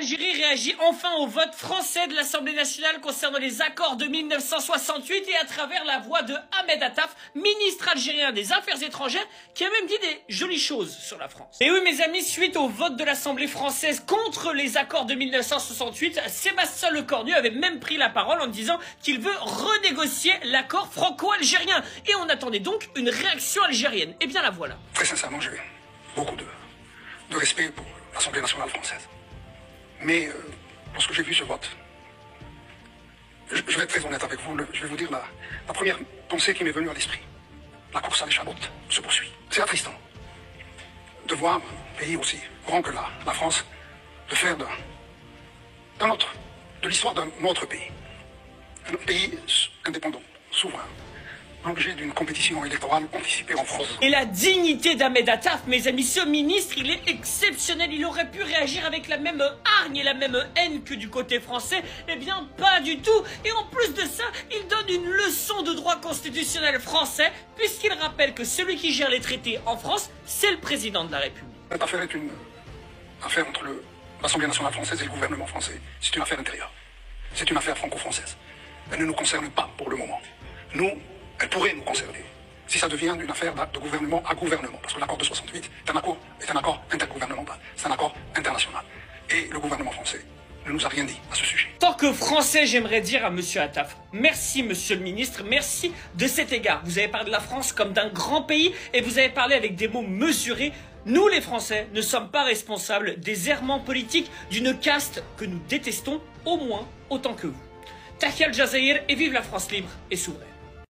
L'Algérie réagit enfin au vote français de l'Assemblée nationale concernant les accords de 1968 et à travers la voix de Ahmed Attaf, ministre algérien des Affaires étrangères, qui a même dit des jolies choses sur la France. Et oui mes amis, suite au vote de l'Assemblée française contre les accords de 1968, Sébastien Lecornu avait même pris la parole en disant qu'il veut renégocier l'accord franco-algérien. Et on attendait donc une réaction algérienne. Et bien la voilà. Très sincèrement, j'ai beaucoup de respect pour l'Assemblée nationale française. Mais lorsque j'ai vu ce vote, je vais être très honnête avec vous, je vais vous dire la première pensée qui m'est venue à l'esprit. La course à l'échalote se poursuit. C'est attristant de voir un pays aussi grand que la France, de faire de l'histoire d'un autre pays, un pays indépendant, souverain, l'objet d'une compétition électorale anticipée en France. Et la dignité d'Ahmed Attaf, mes amis, ce ministre, il est exceptionnel. Il aurait pu réagir avec la même hargne et la même haine que du côté français. Eh bien, pas du tout. Et en plus de ça, il donne une leçon de droit constitutionnel français, puisqu'il rappelle que celui qui gère les traités en France, c'est le président de la République. Cette affaire est une affaire entre l'Assemblée nationale française et le gouvernement français. C'est une affaire intérieure. C'est une affaire franco-française. Elle ne nous concerne pas pour le moment. Elle pourrait nous concerner si ça devient une affaire de gouvernement à gouvernement. Parce que l'accord de 68 est un accord intergouvernemental, c'est un accord international. Et le gouvernement français ne nous a rien dit à ce sujet. En tant que Français, j'aimerais dire à monsieur Attaf, merci monsieur le ministre, merci de cet égard. Vous avez parlé de la France comme d'un grand pays et vous avez parlé avec des mots mesurés. Nous les Français ne sommes pas responsables des errements politiques d'une caste que nous détestons au moins autant que vous. Tahia al Jazair et vive la France libre et souveraine.